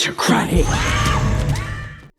creature crying.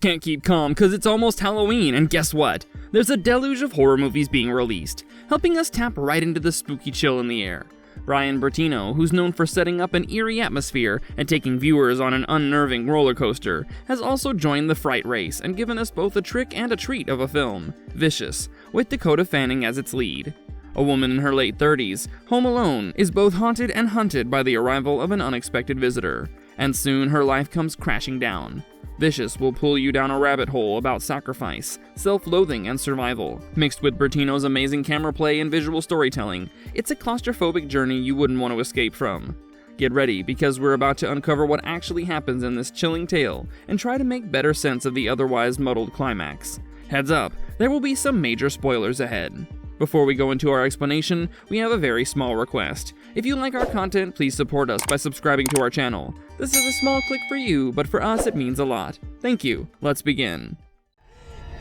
Can't keep calm because it's almost Halloween, and guess what? There's a deluge of horror movies being released, helping us tap right into the spooky chill in the air. Bryan Bertino, who's known for setting up an eerie atmosphere and taking viewers on an unnerving roller coaster, has also joined the fright race and given us both a trick and a treat of a film, Vicious, with Dakota Fanning as its lead. A woman in her late 30s, home alone, is both haunted and hunted by the arrival of an unexpected visitor, and soon her life comes crashing down. Vicious will pull you down a rabbit hole about sacrifice, self-loathing, and survival. Mixed with Bertino's amazing camera play and visual storytelling, it's a claustrophobic journey you wouldn't want to escape from. Get ready, because we're about to uncover what actually happens in this chilling tale and try to make better sense of the otherwise muddled climax. Heads up, there will be some major spoilers ahead. Before we go into our explanation, we have a very small request. If you like our content, please support us by subscribing to our channel. This is a small click for you, but for us it means a lot. Thank you. Let's begin.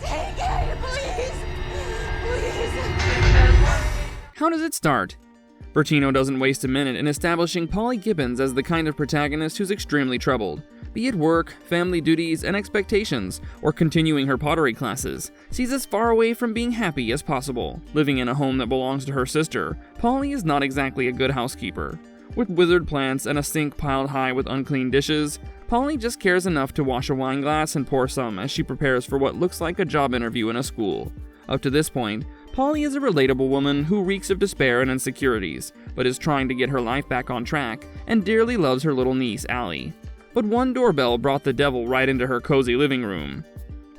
Take it, please! Please! How does it start? Bertino doesn't waste a minute in establishing Polly Gibbons as the kind of protagonist who's extremely troubled. Be it work, family duties, and expectations, or continuing her pottery classes, she's as far away from being happy as possible. Living in a home that belongs to her sister, Polly is not exactly a good housekeeper. With withered plants and a sink piled high with unclean dishes, Polly just cares enough to wash a wine glass and pour some as she prepares for what looks like a job interview in a school. Up to this point, Polly is a relatable woman who reeks of despair and insecurities, but is trying to get her life back on track and dearly loves her little niece, Allie. But one doorbell brought the devil right into her cozy living room.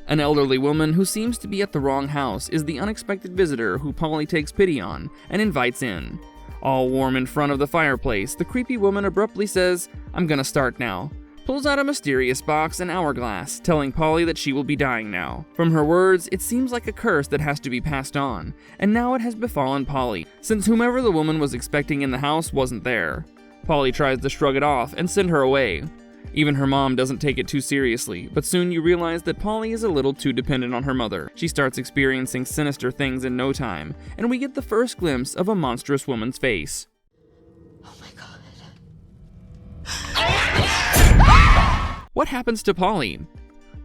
An elderly woman who seems to be at the wrong house is the unexpected visitor who Polly takes pity on and invites in. All warm in front of the fireplace, the creepy woman abruptly says, "I'm gonna start now," pulls out a mysterious box and hourglass, telling Polly that she will be dying now. From her words, it seems like a curse that has to be passed on, and now it has befallen Polly, since whomever the woman was expecting in the house wasn't there. Polly tries to shrug it off and send her away. Even her mom doesn't take it too seriously, but soon you realize that Polly is a little too dependent on her mother. She starts experiencing sinister things in no time, and we get the first glimpse of a monstrous woman's face. Oh my god. What happens to Polly?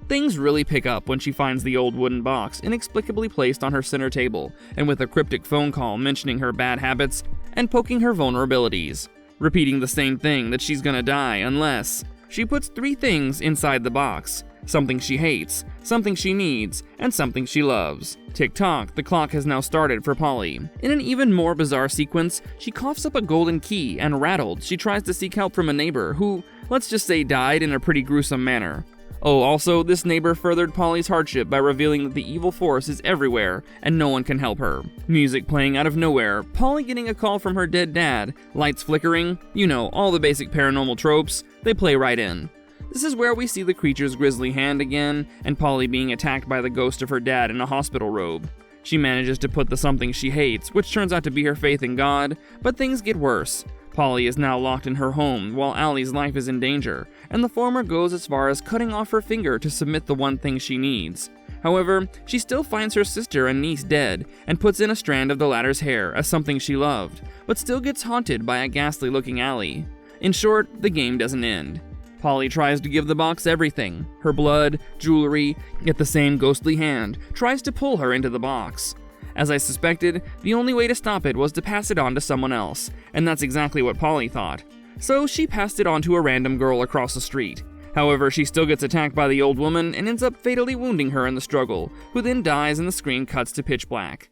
Things really pick up when she finds the old wooden box inexplicably placed on her center table, and with a cryptic phone call mentioning her bad habits and poking her vulnerabilities, repeating the same thing, that she's gonna die unless... She puts 3 things inside the box: something she hates, something she needs, and something she loves. Tick-tock, the clock has now started for Polly. In an even more bizarre sequence, she coughs up a golden key, and rattled, she tries to seek help from a neighbor who, let's just say, died in a pretty gruesome manner. Oh, also, this neighbor furthered Polly's hardship by revealing that the evil force is everywhere, and no one can help her. Music playing out of nowhere, Polly getting a call from her dead dad, lights flickering, you know, all the basic paranormal tropes, they play right in. This is where we see the creature's grisly hand again, and Polly being attacked by the ghost of her dad in a hospital robe. She manages to put the something she hates, which turns out to be her faith in God, but things get worse. Polly is now locked in her home while Allie's life is in danger, and the former goes as far as cutting off her finger to submit the one thing she needs. However, she still finds her sister and niece dead, and puts in a strand of the latter's hair as something she loved, but still gets haunted by a ghastly-looking Allie. In short, the game doesn't end. Polly tries to give the box everything, her blood, jewelry, yet the same ghostly hand tries to pull her into the box. As I suspected, the only way to stop it was to pass it on to someone else, and that's exactly what Polly thought. So she passed it on to a random girl across the street. However, she still gets attacked by the old woman and ends up fatally wounding her in the struggle, who then dies and the screen cuts to pitch black.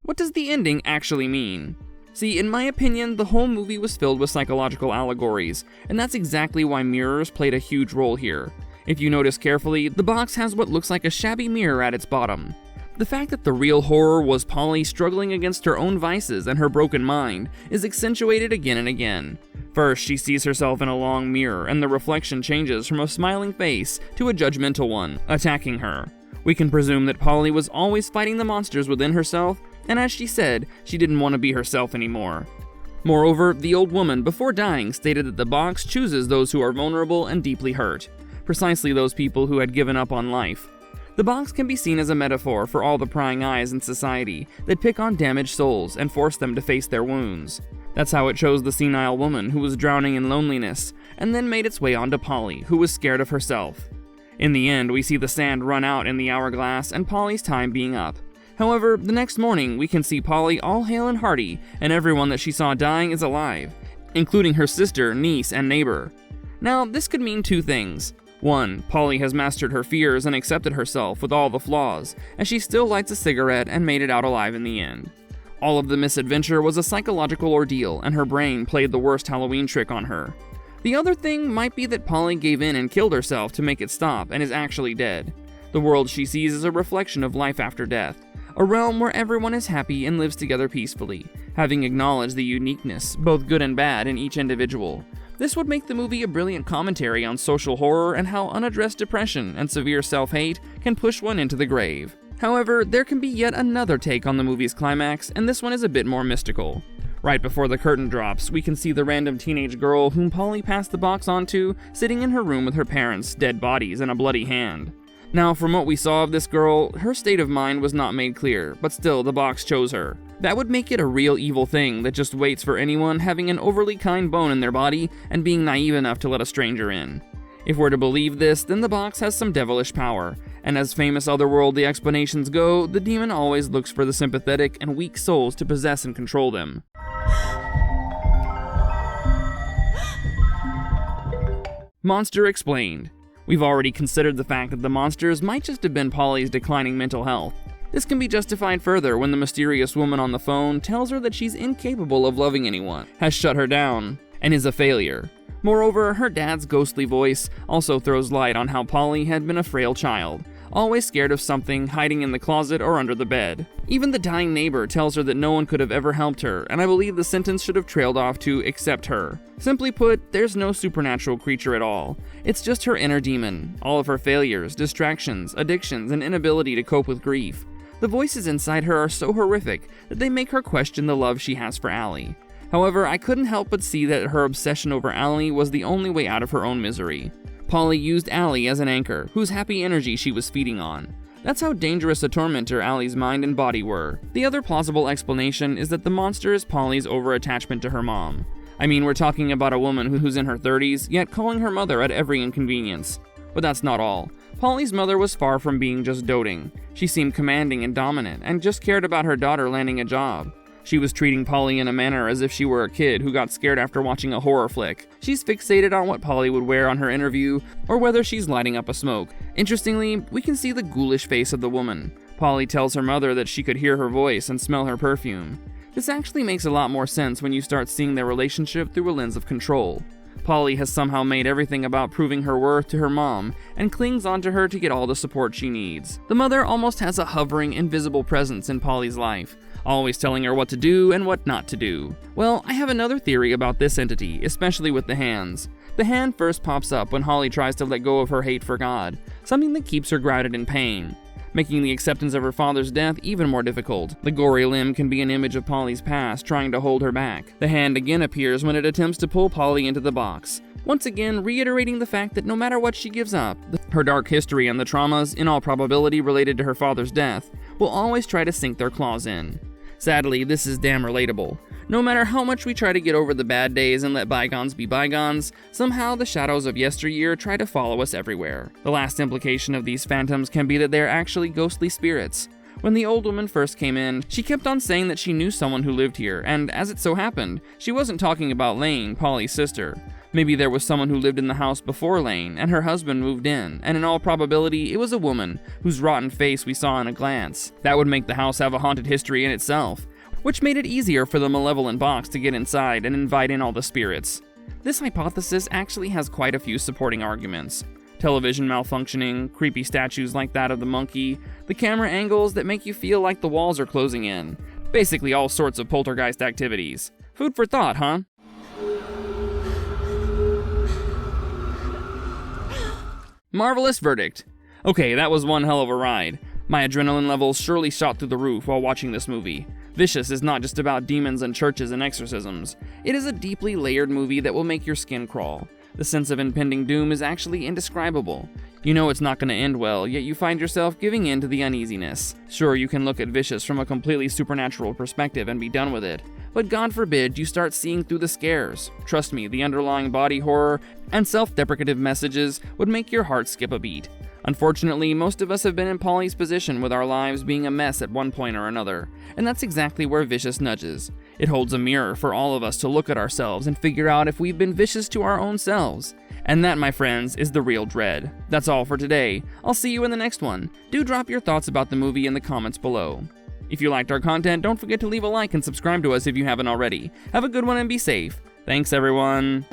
What does the ending actually mean? See, in my opinion, the whole movie was filled with psychological allegories, and that's exactly why mirrors played a huge role here. If you notice carefully, the box has what looks like a shabby mirror at its bottom. The fact that the real horror was Polly struggling against her own vices and her broken mind is accentuated again and again. First, she sees herself in a long mirror, and the reflection changes from a smiling face to a judgmental one, attacking her. We can presume that Polly was always fighting the monsters within herself, and as she said, she didn't want to be herself anymore. Moreover, the old woman, before dying, stated that the box chooses those who are vulnerable and deeply hurt. Precisely those people who had given up on life. The box can be seen as a metaphor for all the prying eyes in society that pick on damaged souls and force them to face their wounds. That's how it chose the senile woman who was drowning in loneliness, and then made its way onto Polly, who was scared of herself. In the end, we see the sand run out in the hourglass and Polly's time being up. However, the next morning, we can see Polly all hale and hearty, and everyone that she saw dying is alive, including her sister, niece, and neighbor. Now, this could mean two things. One, Polly has mastered her fears and accepted herself with all the flaws, and she still lights a cigarette and made it out alive in the end. All of the misadventure was a psychological ordeal, and her brain played the worst Halloween trick on her. The other thing might be that Polly gave in and killed herself to make it stop and is actually dead. The world she sees is a reflection of life after death, a realm where everyone is happy and lives together peacefully, having acknowledged the uniqueness, both good and bad, in each individual. This would make the movie a brilliant commentary on social horror and how unaddressed depression and severe self-hate can push one into the grave. However, there can be yet another take on the movie's climax, and this one is a bit more mystical. Right before the curtain drops, we can see the random teenage girl whom Polly passed the box onto sitting in her room with her parents' dead bodies and a bloody hand. Now, from what we saw of this girl, her state of mind was not made clear, but still the box chose her. That would make it a real evil thing that just waits for anyone having an overly kind bone in their body and being naive enough to let a stranger in. If we're to believe this, then the box has some devilish power, and as famous otherworldly explanations go, the demon always looks for the sympathetic and weak souls to possess and control them. Monster explained. We've already considered the fact that the monsters might just have been Polly's declining mental health. This can be justified further when the mysterious woman on the phone tells her that she's incapable of loving anyone, has shut her down, and is a failure. Moreover, her dad's ghostly voice also throws light on how Polly had been a frail child, always scared of something, hiding in the closet or under the bed. Even the dying neighbor tells her that no one could have ever helped her, and I believe the sentence should have trailed off to "except her." Simply put, there's no supernatural creature at all. It's just her inner demon, all of her failures, distractions, addictions, and inability to cope with grief. The voices inside her are so horrific that they make her question the love she has for Allie. However, I couldn't help but see that her obsession over Allie was the only way out of her own misery. Polly used Allie as an anchor, whose happy energy she was feeding on. That's how dangerous a tormentor Allie's mind and body were. The other plausible explanation is that the monster is Polly's over-attachment to her mom. I mean, we're talking about a woman who's in her 30s, yet calling her mother at every inconvenience. But that's not all. Polly's mother was far from being just doting. She seemed commanding and dominant, and just cared about her daughter landing a job. She was treating Polly in a manner as if she were a kid who got scared after watching a horror flick. She's fixated on what Polly would wear on her interview, or whether she's lighting up a smoke. Interestingly, we can see the ghoulish face of the woman. Polly tells her mother that she could hear her voice and smell her perfume. This actually makes a lot more sense when you start seeing their relationship through a lens of control. Polly has somehow made everything about proving her worth to her mom, and clings onto her to get all the support she needs. The mother almost has a hovering, invisible presence in Polly's life, always telling her what to do and what not to do. Well, I have another theory about this entity, especially with the hands. The hand first pops up when Holly tries to let go of her hate for God, something that keeps her grounded in pain, making the acceptance of her father's death even more difficult. The gory limb can be an image of Polly's past trying to hold her back. The hand again appears when it attempts to pull Polly into the box, once again reiterating the fact that no matter what she gives up, her dark history and the traumas, in all probability related to her father's death, will always try to sink their claws in. Sadly, this is damn relatable. No matter how much we try to get over the bad days and let bygones be bygones, somehow the shadows of yesteryear try to follow us everywhere. The last implication of these phantoms can be that they are actually ghostly spirits. When the old woman first came in, she kept on saying that she knew someone who lived here, and as it so happened, she wasn't talking about Lane, Polly's sister. Maybe there was someone who lived in the house before Lane, and her husband moved in, and in all probability, it was a woman, whose rotten face we saw in a glance. That would make the house have a haunted history in itself, which made it easier for the malevolent box to get inside and invite in all the spirits. This hypothesis actually has quite a few supporting arguments. Television malfunctioning, creepy statues like that of the monkey, the camera angles that make you feel like the walls are closing in. Basically all sorts of poltergeist activities. Food for thought, huh? Marvelous verdict. Okay, that was one hell of a ride. My adrenaline levels surely shot through the roof while watching this movie. Vicious is not just about demons and churches and exorcisms. It is a deeply layered movie that will make your skin crawl. The sense of impending doom is actually indescribable. You know it's not going to end well, yet you find yourself giving in to the uneasiness. Sure, you can look at Vicious from a completely supernatural perspective and be done with it, but God forbid you start seeing through the scares. Trust me, the underlying body horror and self-deprecative messages would make your heart skip a beat. Unfortunately, most of us have been in Polly's position with our lives being a mess at one point or another, and that's exactly where Vicious nudges. It holds a mirror for all of us to look at ourselves and figure out if we've been vicious to our own selves. And that, my friends, is the real dread. That's all for today. I'll see you in the next one. Do drop your thoughts about the movie in the comments below. If you liked our content, don't forget to leave a like and subscribe to us if you haven't already. Have a good one and be safe. Thanks, everyone.